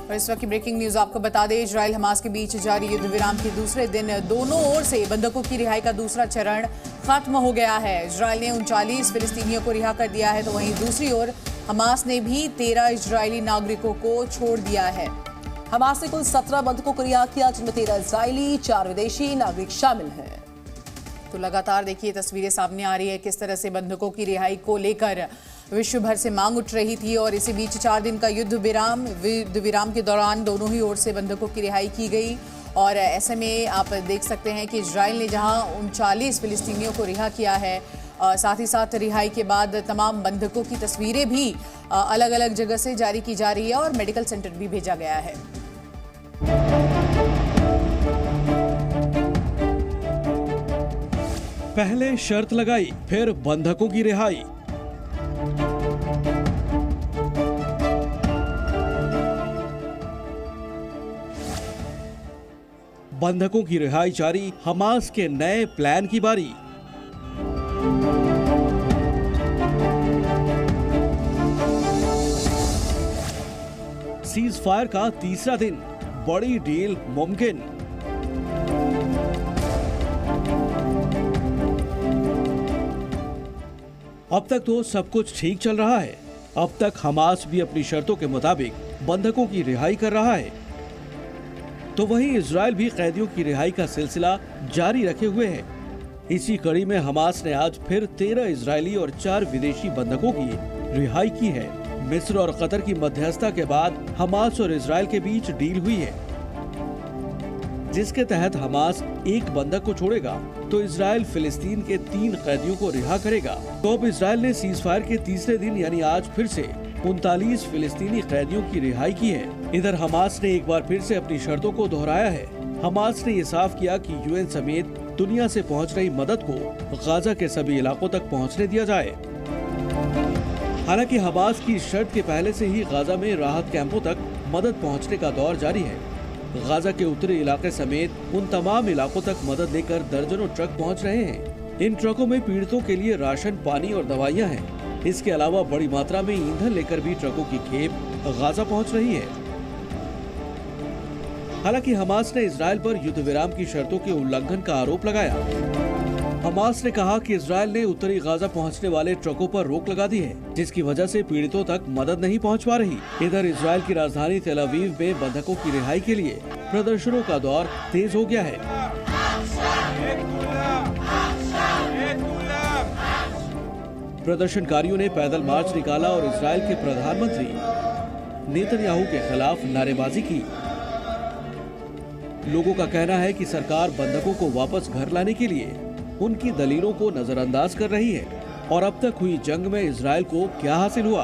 और इस वक्त की ब्रेकिंग न्यूज आपको बता दें, इजराइल हमास के बीच जारी युद्ध विराम के दूसरे दिन दोनों ओर से बंधकों की रिहाई का दूसरा चरण खत्म हो गया है। इजराइल ने 39 फिलिस्तीनियों को रिहा कर दिया है, तो वहीं दूसरी ओर हमास ने भी 13 इजरायली नागरिकों को छोड़ दिया है। हमास ने कुल 17 बंधकों को रिहा किया, जिनमें 13 इजरायली, 4 विदेशी नागरिक शामिल हैं। तो लगातार देखिए तस्वीरें सामने आ रही है किस तरह से बंधकों की रिहाई को लेकर विश्व भर से मांग उठ रही थी, और इसी बीच 4 दिन का युद्ध विराम के दौरान दोनों ही ओर से बंधकों की रिहाई की गई। और ऐसे में आप देख सकते हैं कि इजराइल ने जहां 39 फिलिस्तीनियों को रिहा किया है, साथ ही साथ रिहाई के बाद तमाम बंधकों की तस्वीरें भी अलग अलग जगह से जारी की जा रही है और मेडिकल सेंटर भी भेजा गया है। पहले शर्त लगाई, फिर बंधकों की रिहाई। बंधकों की रिहाई जारी, हमास के नए प्लान की बारी। सीज फायर का तीसरा दिन, बड़ी डील मुमकिन। अब तक तो सब कुछ ठीक चल रहा है। अब तक हमास भी अपनी शर्तों के मुताबिक बंधकों की रिहाई कर रहा है, तो वहीं इजराइल भी कैदियों की रिहाई का सिलसिला जारी रखे हुए है। इसी कड़ी में हमास ने आज फिर 13 इजरायली और 4 विदेशी बंधकों की रिहाई की है। मिस्र और कतर की मध्यस्थता के बाद हमास और इजराइल के बीच डील हुई है, जिसके तहत हमास एक बंधक को छोड़ेगा तो इजराइल फिलिस्तीन के 3 कैदियों को रिहा करेगा। तो अब इजराइल ने सीज फायर के तीसरे दिन यानी आज फिर से 39 फिलिस्तीनी कैदियों की रिहाई की है। इधर हमास ने एक बार फिर से अपनी शर्तों को दोहराया है। हमास ने ये साफ किया कि यूएन समेत दुनिया से पहुंच रही मदद को गाजा के सभी इलाकों तक पहुंचने दिया जाए। हालांकि हमास की शर्त के पहले से ही गाजा में राहत कैंपों तक मदद पहुंचने का दौर जारी है। गाजा के उत्तरी इलाके समेत उन तमाम इलाकों तक मदद लेकर दर्जनों ट्रक पहुंच रहे हैं। इन ट्रकों में पीड़ितों के लिए राशन, पानी और दवाइयां हैं। इसके अलावा बड़ी मात्रा में ईंधन लेकर भी ट्रकों की खेप गाजा पहुंच रही है। हालांकि हमास ने इजराइल पर युद्ध विराम की शर्तों के उल्लंघन का आरोप लगाया। हमास ने कहा कि इजराइल ने उत्तरी गाजा पहुंचने वाले ट्रकों पर रोक लगा दी है, जिसकी वजह से पीड़ितों तक मदद नहीं पहुंच पा रही। इधर इजराइल की राजधानी तेल अवीव में बंधकों की रिहाई के लिए प्रदर्शनों का दौर तेज हो गया है। प्रदर्शनकारियों ने पैदल मार्च निकाला और इजराइल के प्रधानमंत्री नेतन्याहू के खिलाफ नारेबाजी की। लोगों का कहना है कि सरकार बंधकों को वापस घर लाने के लिए उनकी दलीलों को नजरअंदाज कर रही है। और अब तक हुई जंग में इजराइल को क्या हासिल हुआ?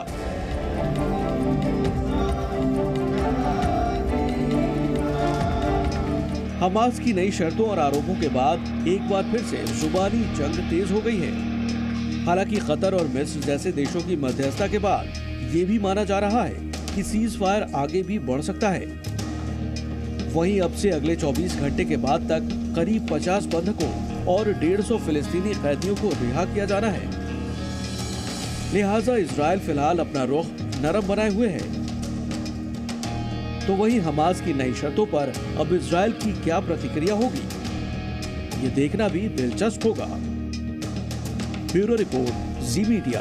हमास की नई शर्तों और आरोपों के बाद एक बार फिर से जुबानी जंग तेज हो गई है। हालांकि कतर और मिस्र जैसे देशों की मध्यस्थता के बाद ये भी माना जा रहा है कि सीज फायर आगे भी बढ़ सकता है। वहीं अब से अगले 24 घंटे के बाद तक करीब 50 बंधकों और 150 फिलिस्तीनी कैदियों को रिहा किया जाना है। लिहाजा इजराइल फिलहाल अपना रुख नरम बनाए हुए है। तो वहीं हमास की नई शर्तों पर अब इजराइल की क्या प्रतिक्रिया होगी, ये देखना भी दिलचस्प होगा। ब्यूरो रिपोर्ट, जी मीडिया।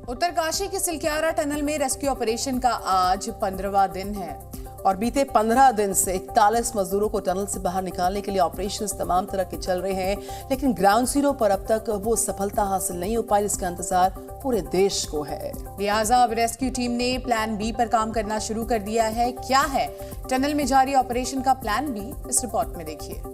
उत्तरकाशी के सिलक्यारा टनल में रेस्क्यू ऑपरेशन का आज 15वां दिन है और बीते 15 दिन से 41 मजदूरों को टनल से बाहर निकालने के लिए ऑपरेशंस तमाम तरह के चल रहे हैं, लेकिन ग्राउंड जीरो पर अब तक वो सफलता हासिल नहीं हो पाई, जिसका इंतजार पूरे देश को है। लिहाजा अब रेस्क्यू टीम ने प्लान बी पर काम करना शुरू कर दिया है। क्या है टनल में जारी ऑपरेशन का प्लान बी, इस रिपोर्ट में देखिए।